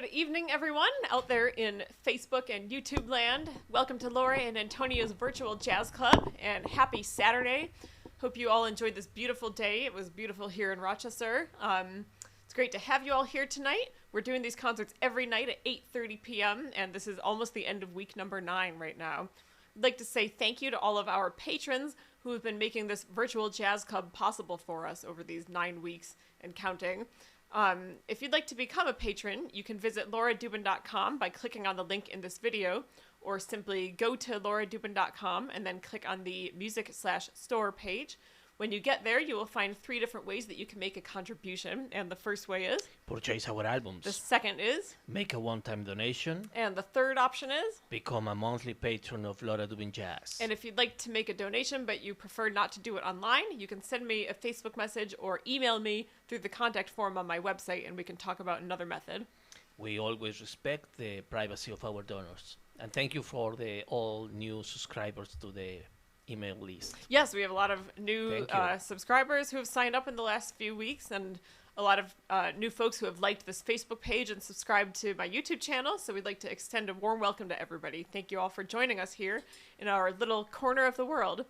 Good evening, everyone out there in Facebook and YouTube land. Welcome to Laura and Antonio's virtual jazz club, and happy Saturday. Hope you all enjoyed this beautiful day. It was beautiful here in Rochester. It's great to have you all here tonight. We're doing these concerts every night at 8:30 p.m., and this is almost the end of week number 9 right now. I'd like to say thank you to all of our patrons who have been making this virtual jazz club possible for us over these 9 weeks and counting. If you'd like to become a patron, you can visit lauradubin.com by clicking on the link in this video, or simply go to lauradubin.com and then click on the music/store page. When you get there, you will find 3 different ways that you can make a contribution, and the first way is purchase our albums. The second is Make a one-time donation. And the third option is Become a monthly patron of Laura Dubin Jazz. And if you'd like to make a donation but you prefer not to do it online, you can send me a Facebook message or email me through the contact form on my website, and we can talk about another method. We always respect the privacy of our donors. And thank you for all new subscribers to the email list. Yes, we have a lot of new subscribers who have signed up in the last few weeks, and a lot of new folks who have liked this Facebook page and subscribed to my YouTube channel. So we'd like to extend a warm welcome to everybody. Thank you all for joining us here in our little corner of the world.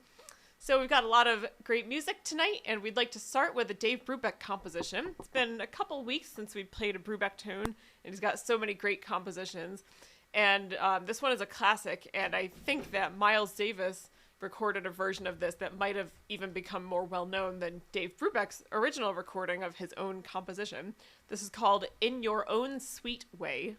So we've got a lot of great music tonight, and we'd like to start with a Dave Brubeck composition. It's been a couple weeks since we played a Brubeck tune, and he's got so many great compositions. And this one is a classic, and I think that Miles Davis recorded a version of this that might have even become more well-known than Dave Brubeck's original recording of his own composition. This is called In Your Own Sweet Way.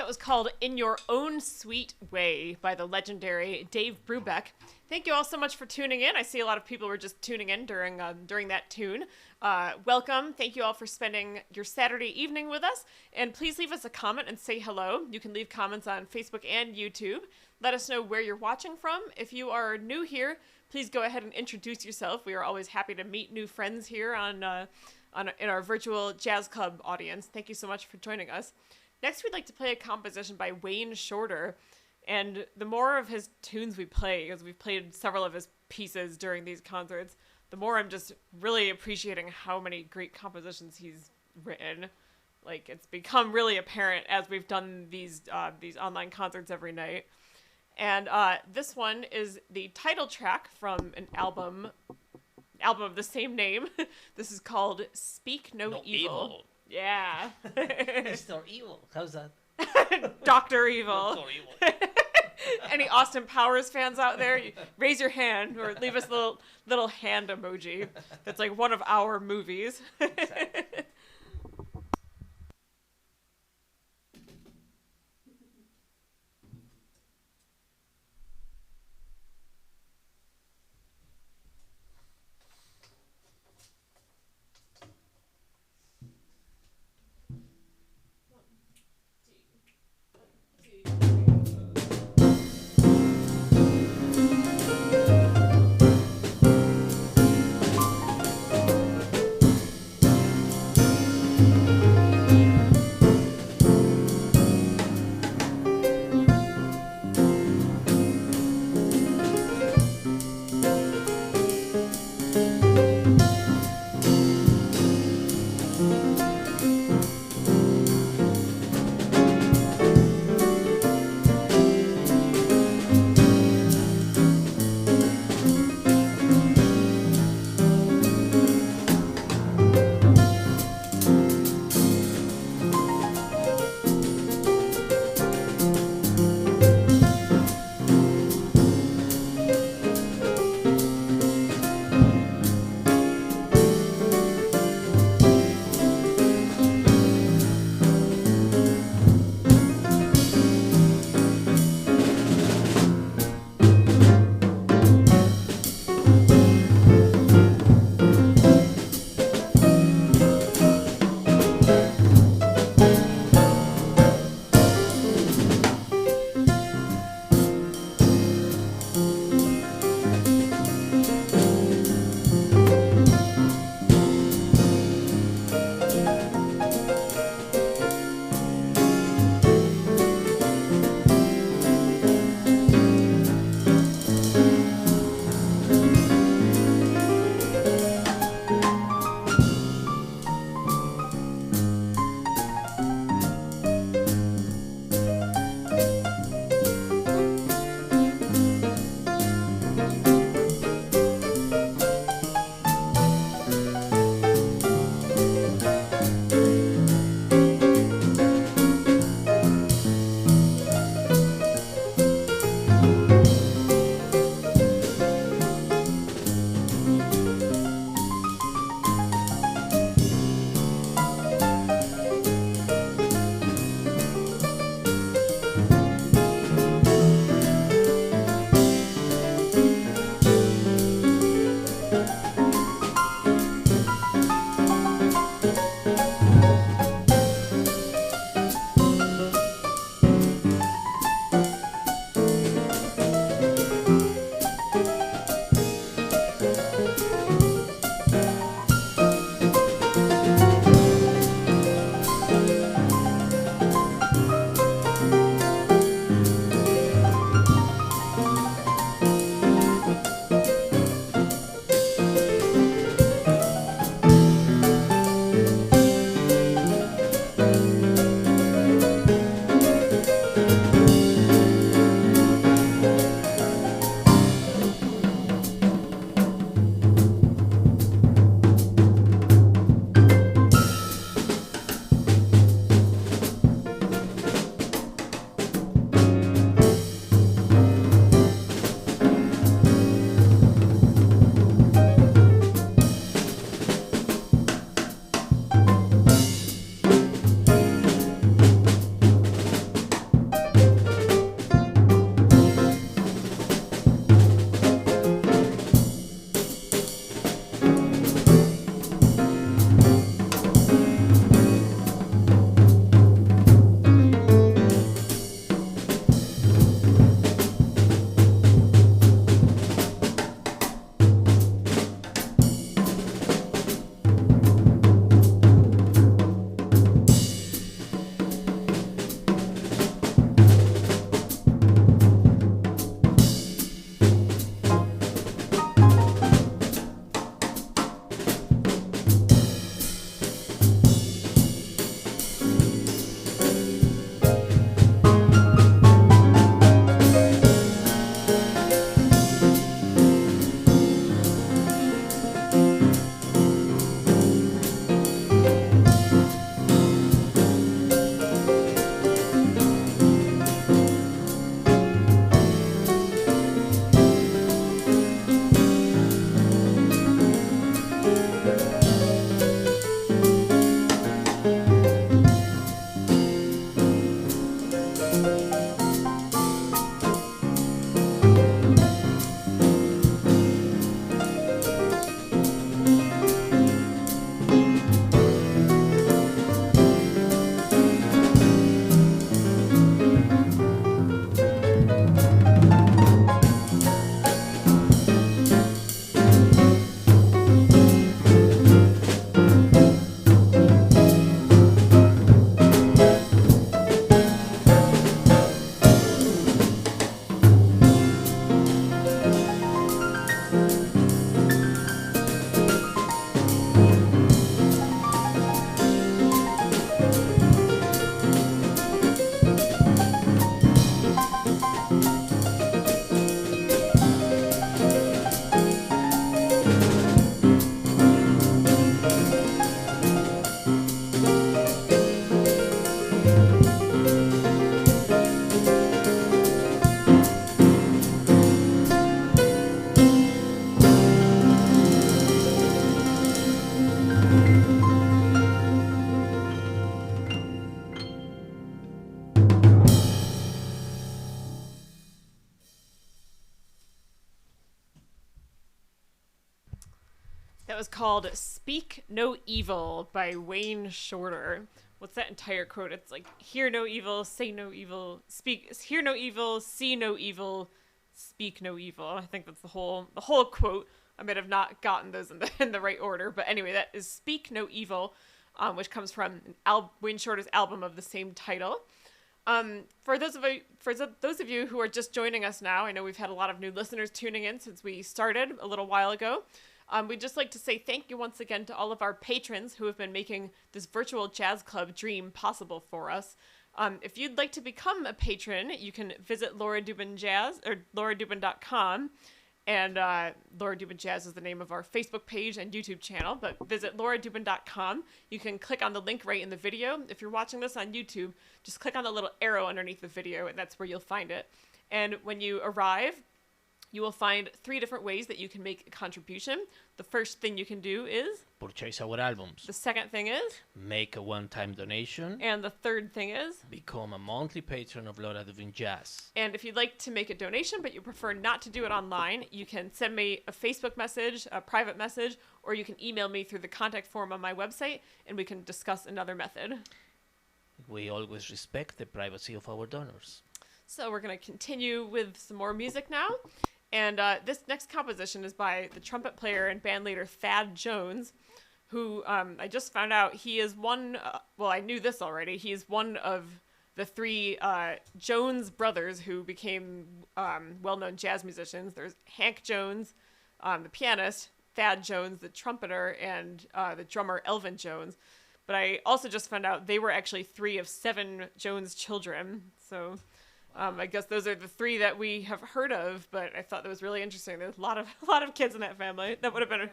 that was called In Your Own Sweet Way by the legendary Dave Brubeck. Thank you all so much for tuning in. I see a lot of people were just tuning in during that tune. Welcome. Thank you all for spending your Saturday evening with us. And please leave us a comment and say hello. You can leave comments on Facebook and YouTube. Let us know where you're watching from. If you are new here, please go ahead and introduce yourself. We are always happy to meet new friends here in our virtual jazz club audience. Thank you so much for joining us. Next, we'd like to play a composition by Wayne Shorter. And the more of his tunes we play, because we've played several of his pieces during these concerts, the more I'm just really appreciating how many great compositions he's written. Like, it's become really apparent as we've done these online concerts every night. And this one is the title track from an album of the same name. This is called Speak No Evil. Yeah. Mr. Evil. How's that? Dr. Evil. Dr. Evil. Any Austin Powers fans out there, raise your hand or leave us a little hand emoji. That's like one of our movies. Exactly. That was called Speak No Evil by Wayne Shorter. What's that entire quote? It's like, hear no evil, say no evil, hear no evil, see no evil, speak no evil. I think that's the whole quote. I might have not gotten those in the right order, but anyway, that is Speak No Evil, which comes from Wayne Shorter's album of the same title. For those of you who are just joining us now, I know we've had a lot of new listeners tuning in since we started a little while ago. We'd just like to say thank you once again to all of our patrons who have been making this virtual jazz club dream possible for us. If you'd like to become a patron, you can visit Laura Dubin Jazz or lauradubin.com. And Laura Dubin Jazz is the name of our Facebook page and YouTube channel. But visit lauradubin.com. You can click on the link right in the video. If you're watching this on YouTube, just click on the little arrow underneath the video, and that's where you'll find it. And when you arrive, you will find 3 different ways that you can make a contribution. The first thing you can do is purchase our albums. The second thing is make a one-time donation. And the third thing is become a monthly patron of Laura Dubin Jazz. And if you'd like to make a donation, but you prefer not to do it online, you can send me a Facebook message, a private message, or you can email me through the contact form on my website, and we can discuss another method. We always respect the privacy of our donors. So we're going to continue with some more music now. And this next composition is by the trumpet player and bandleader Thad Jones, who I just found out he is one, well, I knew this already, he is one of the 3 Jones brothers who became well-known jazz musicians. There's Hank Jones, the pianist, Thad Jones, the trumpeter, and the drummer Elvin Jones. But I also just found out they were actually 3 of 7 Jones children, so... I guess those are the 3 that we have heard of, but I thought that was really interesting. There's a lot of kids in that family. That would have been a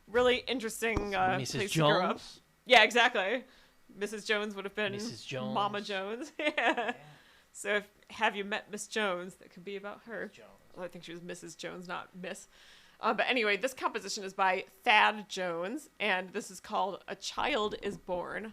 really interesting place to grow up. Yeah, exactly. Mrs. Jones would have been Mrs. Jones. Mama Jones. Yeah. So have you met Miss Jones? That could be about her. Well, I think she was Mrs. Jones, not Miss. But anyway, this composition is by Thad Jones, and this is called A Child is Born.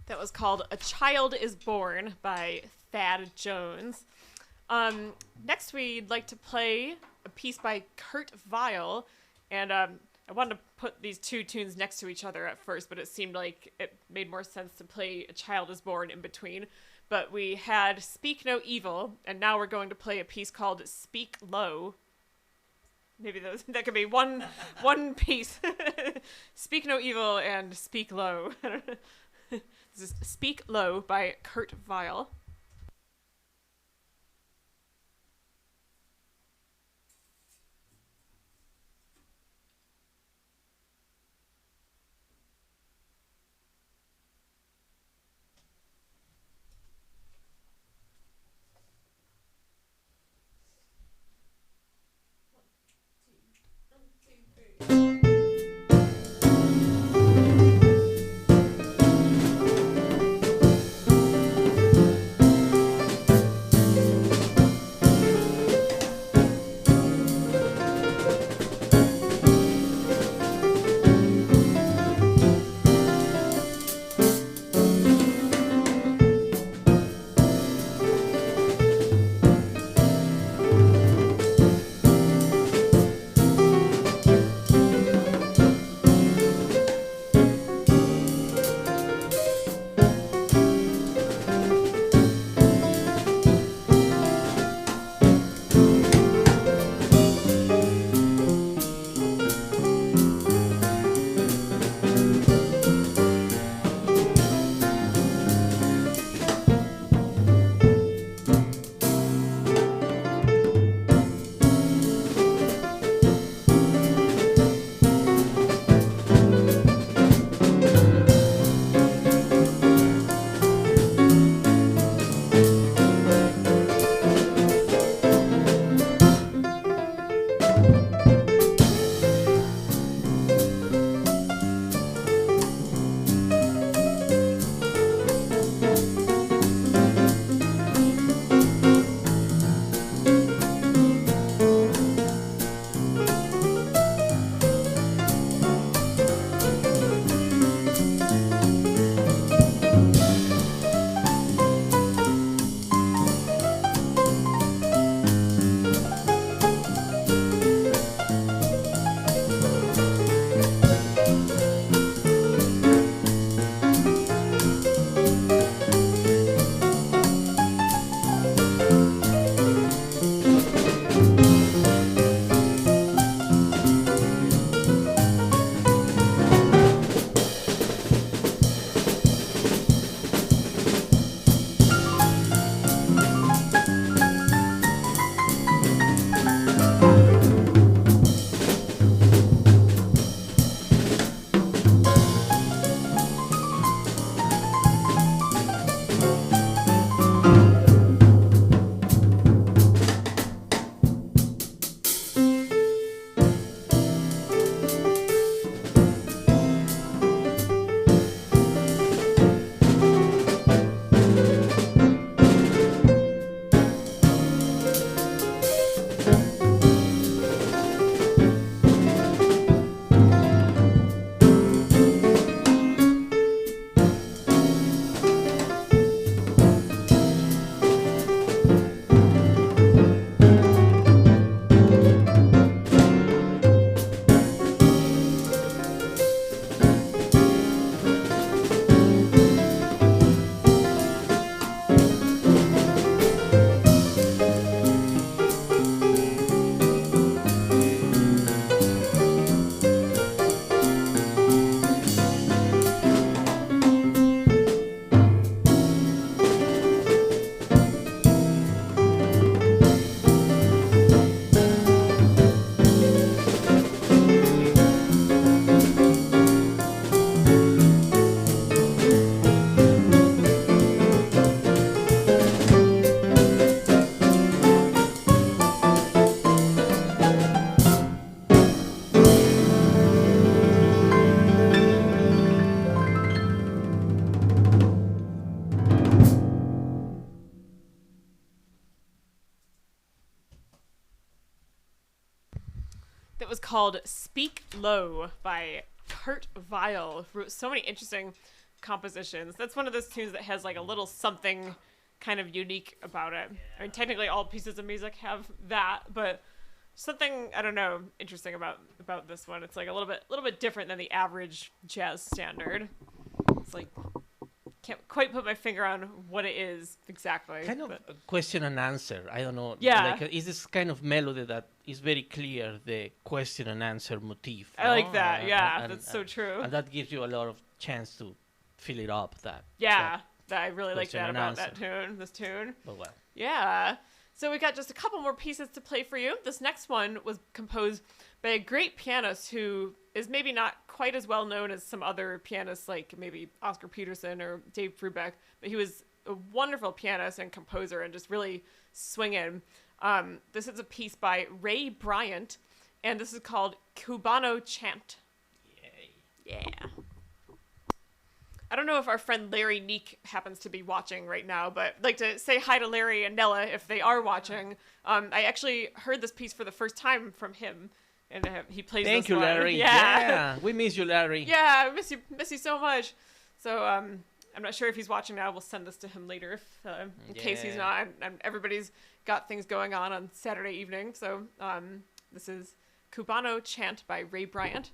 That was called A Child is Born by Thad Jones. Next, we'd like to play a piece by Kurt Weill. And I wanted to put these two tunes next to each other at first, but it seemed like it made more sense to play A Child is Born in between. But we had Speak No Evil, and now we're going to play a piece called Speak Low. Maybe that could be one piece. Speak No Evil and Speak Low. This is Speak Low by Kurt Weill. that was called Speak Low by Kurt Weill, who wrote so many interesting compositions. That's one of those tunes that has like a little something kind of unique about it. I mean, technically all pieces of music have that, but something, I don't know, interesting about this one. It's like a little bit different than the average jazz standard. It's like, can't quite put my finger on what it is exactly. Kind of a question and answer. I don't know. Yeah. Like, is this kind of melody that is very clear, the question and answer motif. I like that. Yeah, that's so true. And that gives you a lot of chance to fill it up. I really like that about that tune. This tune. But well. Yeah. So we got just a couple more pieces to play for you. This next one was composed by a great pianist who is maybe not quite as well known as some other pianists like maybe Oscar Peterson or Dave Brubeck, but he was a wonderful pianist and composer and just really swinging. This is a piece by Ray Bryant, and this is called Cubano Chant. Yay. Yeah. I don't know if our friend Larry Neek happens to be watching right now, but I'd like to say hi to Larry and Nella if they are watching. I actually heard this piece for the first time from him, and he plays Thank this you, one. Larry. Yeah. We miss you, Larry. Yeah, I miss you so much. So I'm not sure if he's watching now. We'll send this to him later in case he's not. And everybody's got things going on Saturday evening. So this is Cubano Chant by Ray Bryant.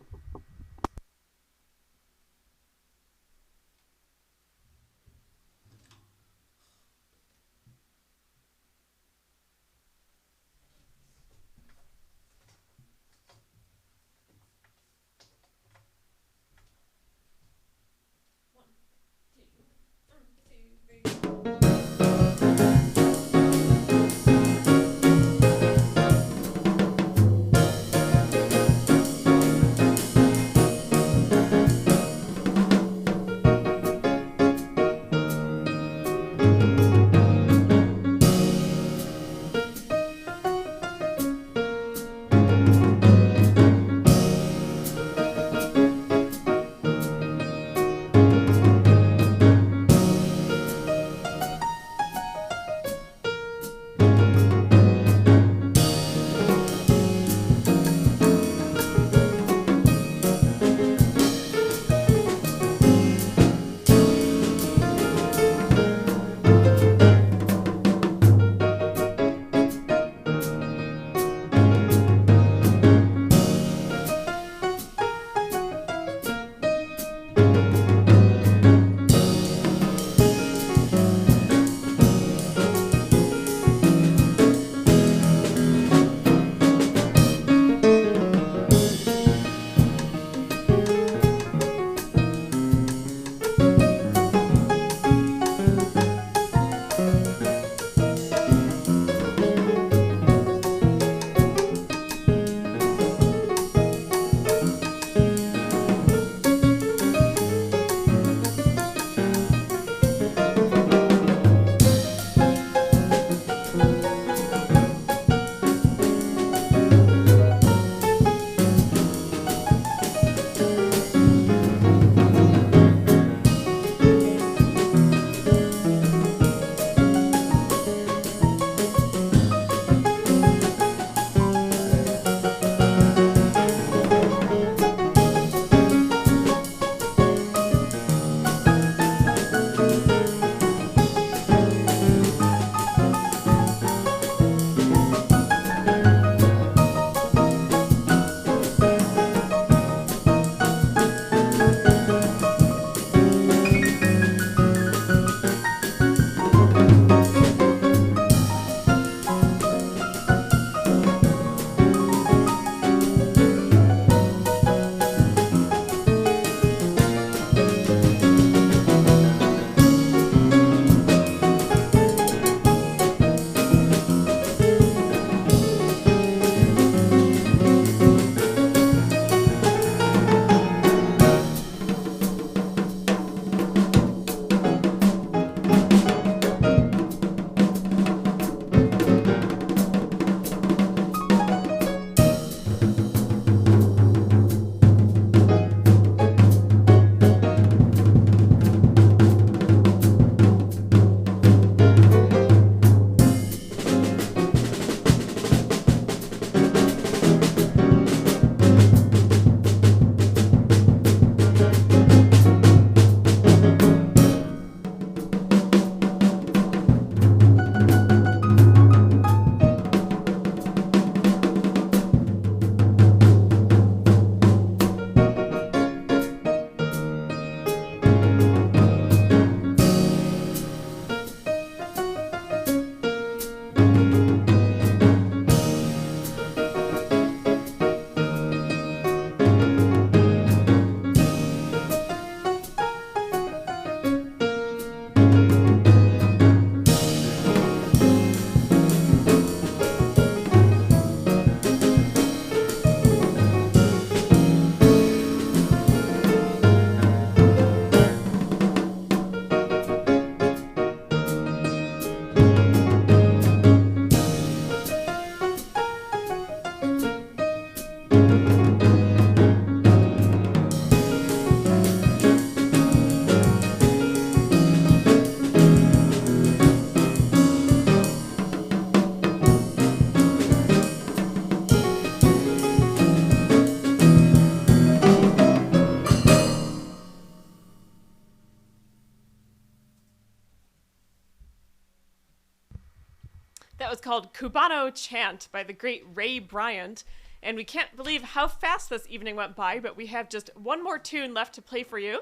That was called Cubano Chant by the great Ray Bryant. And we can't believe how fast this evening went by, but we have just one more tune left to play for you.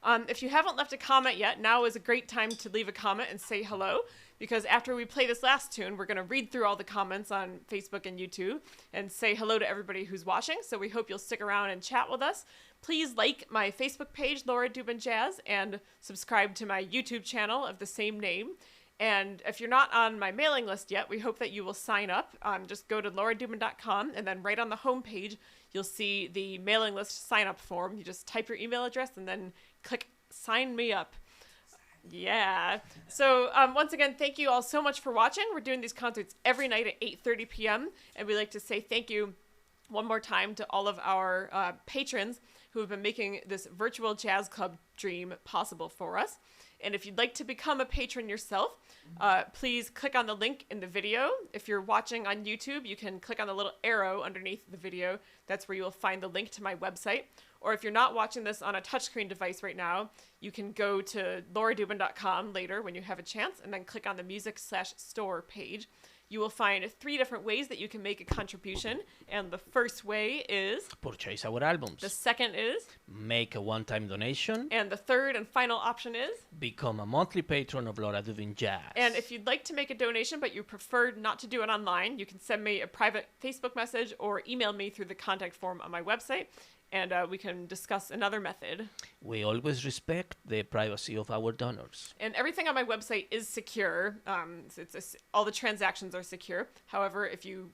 If you haven't left a comment yet, now is a great time to leave a comment and say hello, because after we play this last tune, we're going to read through all the comments on Facebook and YouTube and say hello to everybody who's watching. So we hope you'll stick around and chat with us. Please like my Facebook page, Laura Dubin Jazz, and subscribe to my YouTube channel of the same name. And if you're not on my mailing list yet, we hope that you will sign up. Just go to lauradubin.com, and then right on the home page, you'll see the mailing list sign up form. You just type your email address and then click sign me up. Yeah. So once again, thank you all so much for watching. We're doing these concerts every night at 8:30 p.m. And we'd like to say thank you one more time to all of our patrons who have been making this virtual jazz club dream possible for us. And if you'd like to become a patron yourself, please click on the link in the video. If you're watching on YouTube, you can click on the little arrow underneath the video. That's where you will find the link to my website. Or if you're not watching this on a touchscreen device right now, you can go to lauradubin.com later when you have a chance, and then click on the music/store page. You will find 3 different ways that you can make a contribution. And the first way is Purchase our albums. The second is Make a one-time donation. And the third and final option is Become a monthly patron of Laura Dubin Jazz. And if you'd like to make a donation, but you prefer not to do it online, you can send me a private Facebook message or email me through the contact form on my website, and we can discuss another method. We always respect the privacy of our donors. And everything on my website is secure. All the transactions are secure. However, if you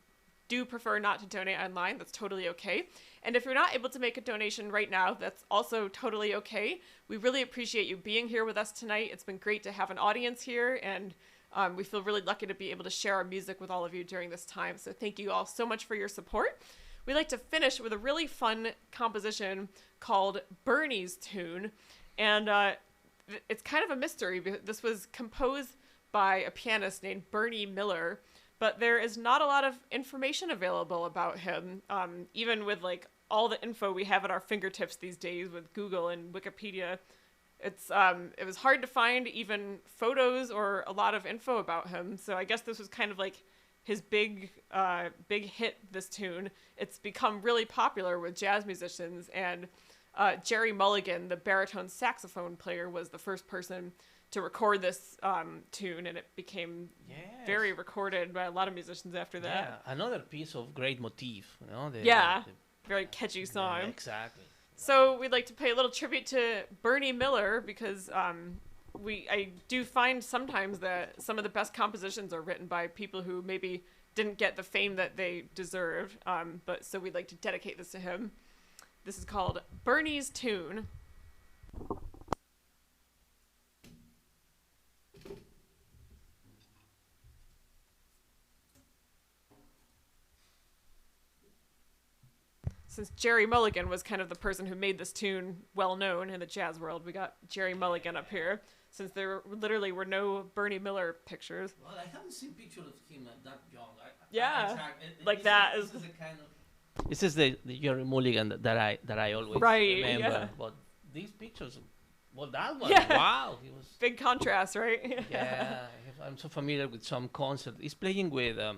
do prefer not to donate online, that's totally okay. And if you're not able to make a donation right now, that's also totally okay. We really appreciate you being here with us tonight. It's been great to have an audience here, and we feel really lucky to be able to share our music with all of you during this time. So thank you all so much for your support. We'd like to finish with a really fun composition called Bernie's Tune. And it's kind of a mystery. This was composed by a pianist named Bernie Miller, but there is not a lot of information available about him, even with like all the info we have at our fingertips these days with Google and Wikipedia. It was hard to find even photos or a lot of info about him. So I guess this was kind of like his big hit, this tune. It's become really popular with jazz musicians, and Jerry Mulligan, the baritone saxophone player, was the first person to record this tune, and it became very recorded by a lot of musicians after that. Yeah, another piece of great motif, you know? Very catchy song. Yeah, exactly. So we'd like to pay a little tribute to Bernie Miller, because I do find sometimes that some of the best compositions are written by people who maybe didn't get the fame that they deserved. But so we'd like to dedicate this to him. This is called Bernie's Tune. Since Jerry Mulligan was kind of the person who made this tune well known in the jazz world, we got Jerry Mulligan up here. Since there literally were no Bernie Miller pictures. Well, I haven't seen pictures of him that young. This is the Jerry Mulligan that I always remember. Yeah. But these pictures, well, that one, wow, he was big contrast, right? Yeah, I'm so familiar with some concert. He's playing with, I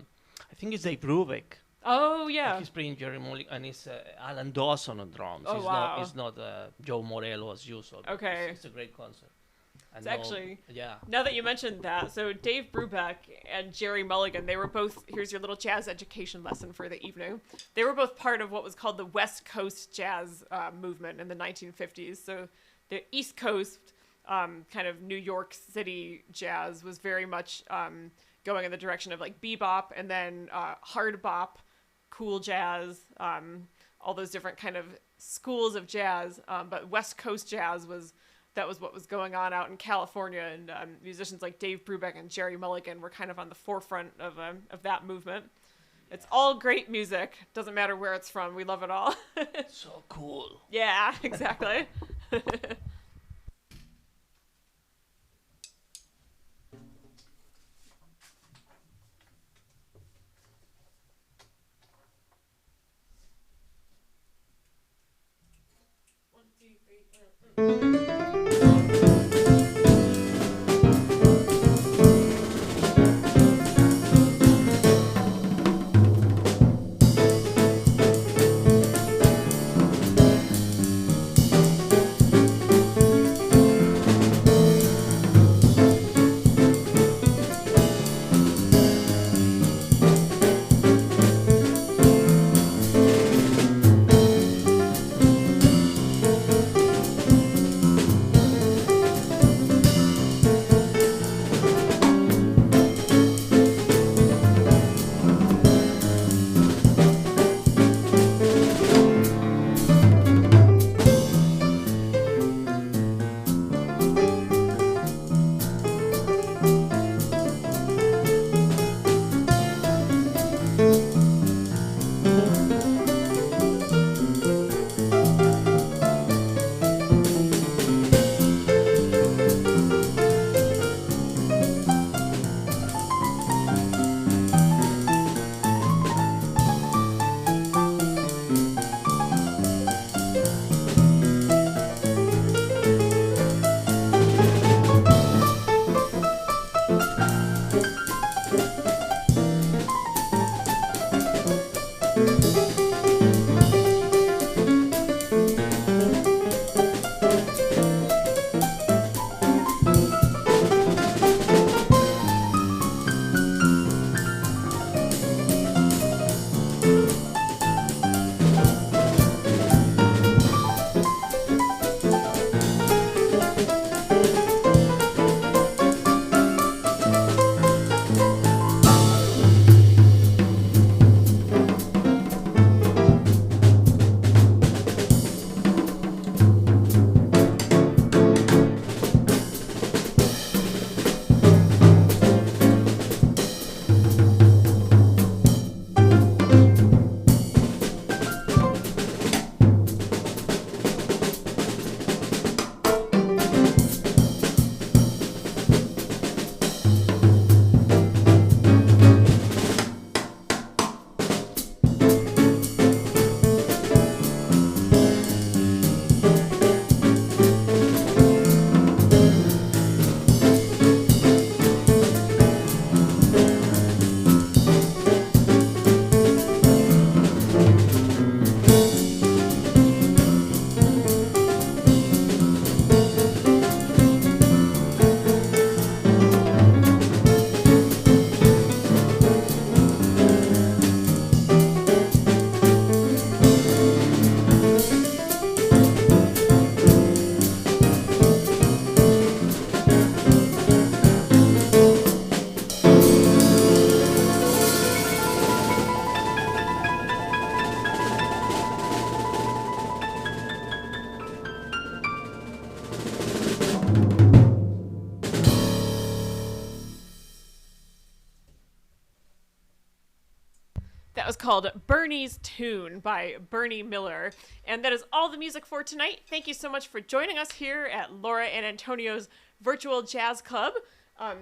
think it's Dave Brubeck. Oh yeah. Like he's playing Jerry Mulligan, and it's Alan Dawson on drums. Oh wow. It's not Joe Morello as usual. Okay. It's a great concert. It's actually, now that you mentioned that, so Dave Brubeck and Jerry Mulligan, they were both, here's your little jazz education lesson for the evening. They were both part of what was called the West Coast jazz movement in the 1950s. So the East Coast, kind of New York City jazz was very much going in the direction of like bebop, and then hard bop, cool jazz, all those different kind of schools of jazz. But West Coast jazz that was what was going on out in California, and musicians like Dave Brubeck and Jerry Mulligan were kind of on the forefront of that movement. It's all great music. Doesn't matter where it's from. We love it all. So cool. Yeah, exactly. That was called Bernie's Tune by Bernie Miller. And that is all the music for tonight. Thank you so much for joining us here at Laura and Antonio's Virtual Jazz Club.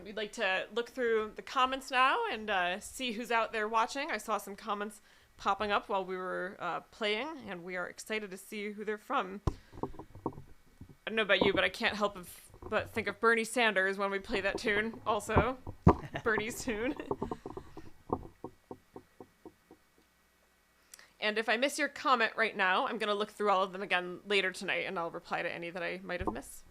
We'd like to look through the comments now and see who's out there watching. I saw some comments popping up while we were playing, and we are excited to see who they're from. I don't know about you, but I can't help but think of Bernie Sanders when we play that tune also. Bernie's Tune. And if I miss your comment right now, I'm going to look through all of them again later tonight, and I'll reply to any that I might have missed.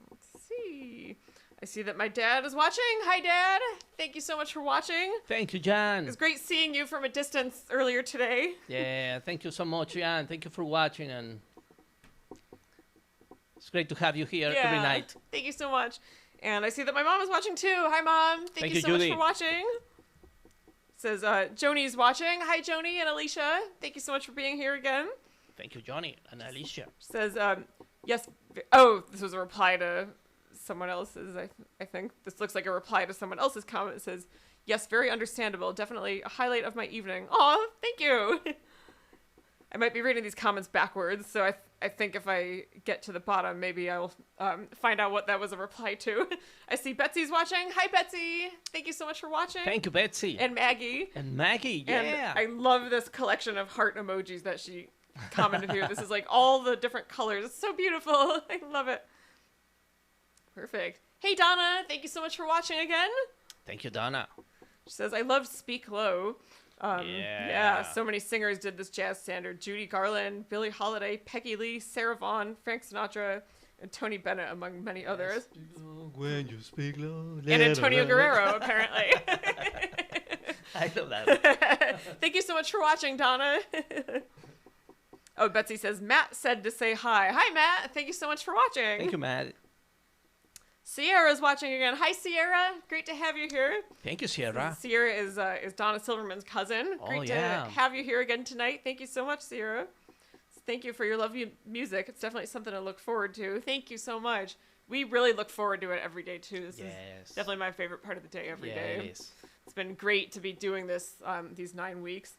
Let's see. I see that my dad is watching. Hi, Dad. Thank you so much for watching. Thank you, Jan. It was great seeing you from a distance earlier today. Yeah, thank you so much, Jan. Thank you for watching, and it's great to have you here every night. Thank you so much. And I see that my mom is watching too. Hi, Mom. Thank you so Judy. much for watching. Says Joni's watching. Hi, Joni and Alicia. Thank you so much for being here again. Thank you, Johnny and Alicia. Says yes. Oh, this was a reply to someone else's. I think this looks like a reply to someone else's comment. It says yes, very understandable. Definitely a highlight of my evening. Aw, thank you. I might be reading these comments backwards, so I think if I get to the bottom, maybe I'll find out what that was a reply to. I see Betsy's watching. Hi, Betsy. Thank you so much for watching. Thank you, Betsy. And Maggie. And Maggie, yeah. And I love this collection of heart emojis that she commented here. This is like all the different colors. It's so beautiful. I love it. Perfect. Hey, Donna. Thank you so much for watching again. Thank you, Donna. She says, I love Speak Low. Yeah, so many singers did this jazz standard. Judy Garland, Billie Holiday, Peggy Lee, Sarah Vaughan, Frank Sinatra, and Tony Bennett, among many others. When you speak low, And Antonio Guerrero, apparently. I love that. Thank you so much for watching, Donna. Oh, Betsy says, Matt said to say hi. Hi, Matt. Thank you so much for watching. Thank you, Matt. Sierra's watching again. Hi, Sierra. Great to have you here. Thank you, Sierra. Sierra is Donna Silverman's cousin. Great to have you here again tonight. Thank you so much, Sierra. Thank you for your lovely music. It's definitely something to look forward to. Thank you so much. We really look forward to it every day, too. This is definitely my favorite part of the day every day. It is. It's been great to be doing this these 9 weeks.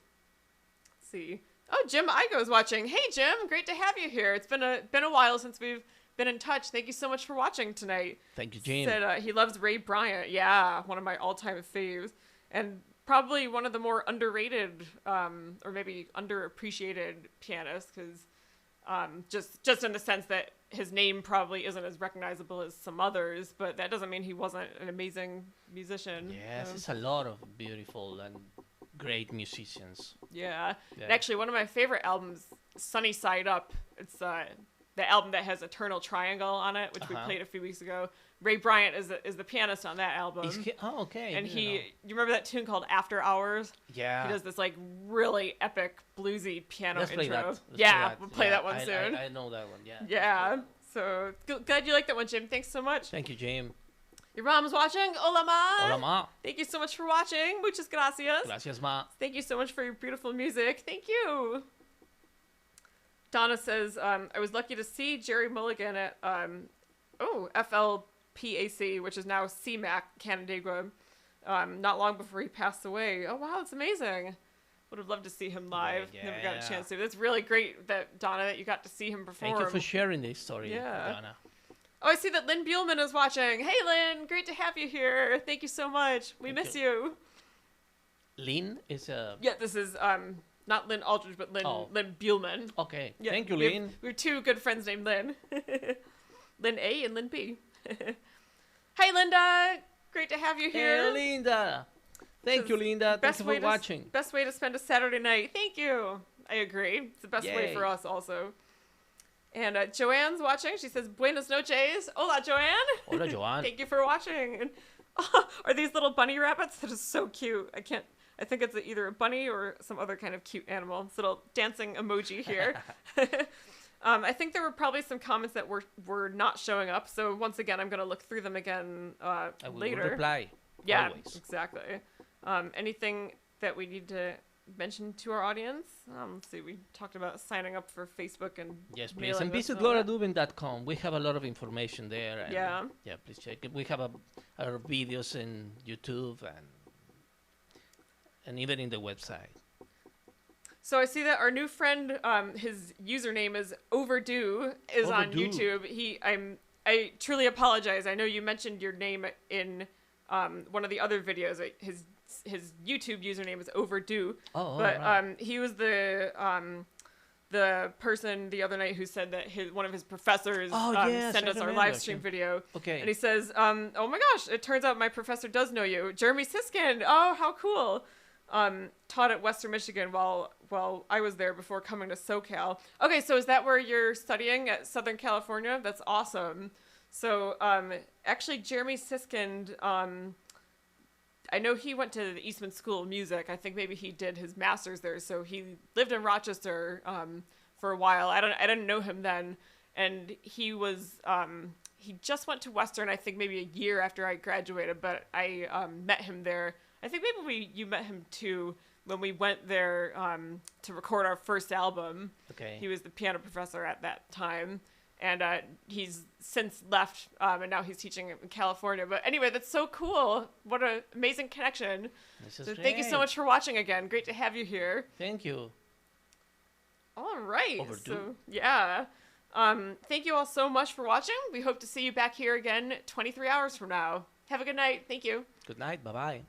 Let's see. Oh, Jim Igo's watching. Hey, Jim. Great to have you here. It's been a while since we've been in touch. Thank you so much for watching tonight. Thank you, Jim. Said he loves Ray Bryant. Yeah, one of my all-time faves. And probably one of the more underrated or maybe underappreciated pianists, because just in the sense that his name probably isn't as recognizable as some others, but that doesn't mean he wasn't an amazing musician. Yes, it's a lot of beautiful and great musicians. Yeah. And actually, one of my favorite albums, Sunny Side Up, it's the album that has Eternal Triangle on it, which we played a few weeks ago. Ray Bryant is the pianist on that album. Okay. And you remember that tune called After Hours? Yeah. He does this like really epic bluesy piano Let's intro. play that. We'll play that one soon. I know that one, yeah. Yeah. So glad you like that one, Jim. Thanks so much. Thank you, Jim. Your mom's watching. Hola, Ma. Hola, Ma. Thank you so much for watching. Muchas gracias. Gracias, Ma. Thank you so much for your beautiful music. Thank you. Donna says, I was lucky to see Jerry Mulligan at FLPAC, which is now CMAC, Canandaigua, not long before he passed away. Oh, wow, it's amazing. Would have loved to see him live. Yeah. Never got a chance to. That's really great, Donna, that you got to see him perform. Thank you for sharing this story, Donna. Oh, I see that Lynn Buellman is watching. Hey, Lynn, great to have you here. Thank you so much. We miss you. Lynn is a... Yeah, this is... not Lynn Aldridge, but Lynn Buellman. Okay. Yeah, Thank you, Lynn. We have two good friends named Lynn. Lynn A and Lynn B. Hi, Linda. Great to have you here. Hey, Linda. Thank you, Linda. Thank you for watching. Best way to spend a Saturday night. Thank you. I agree. It's the best way for us also. And Joanne's watching. She says, Buenas noches. Hola, Joanne. Hola, Joanne. Thank you for watching. And, are these little bunny rabbits? That is so cute. I think it's either a bunny or some other kind of cute animal. This little dancing emoji here. I think there were probably some comments that were not showing up. So once again, I'm going to look through them again later. I will reply. Yeah, always. Exactly. Anything that we need to mention to our audience? Let's see. We talked about signing up for Facebook and yes, please. And visit LauraDubin.com. We have a lot of information there. And yeah, please check it. We have our videos in YouTube and and even in the website. So I see that our new friend, his username is Overdue, is on Overdue. YouTube. I truly apologize. I know you mentioned your name in one of the other videos. His YouTube username is Overdue. Oh, but right. he was the person the other night who said that one of his professors Yes, sent I us our remember live stream him. video. Okay. And he says, oh my gosh, it turns out my professor does know you. Jeremy Siskind. Oh, how cool. Taught at Western Michigan while I was there before coming to SoCal. Okay, so is that where you're studying at Southern California? That's awesome. So actually, Jeremy Siskind, I know he went to the Eastman School of Music. I think maybe he did his master's there. So he lived in Rochester for a while. I didn't know him then, and he was he just went to Western. I think maybe a year after I graduated, but I met him there. I think maybe you met him too when we went there to record our first album. Okay. He was the piano professor at that time. And he's since left, and now he's teaching in California. But anyway, that's so cool. What an amazing connection. This is So great. thank you so much for watching again. Great to have you here. Thank you. All right. Overdue. So, yeah. Thank you all so much for watching. We hope to see you back here again 23 hours from now. Have a good night. Thank you. Good night. Bye-bye.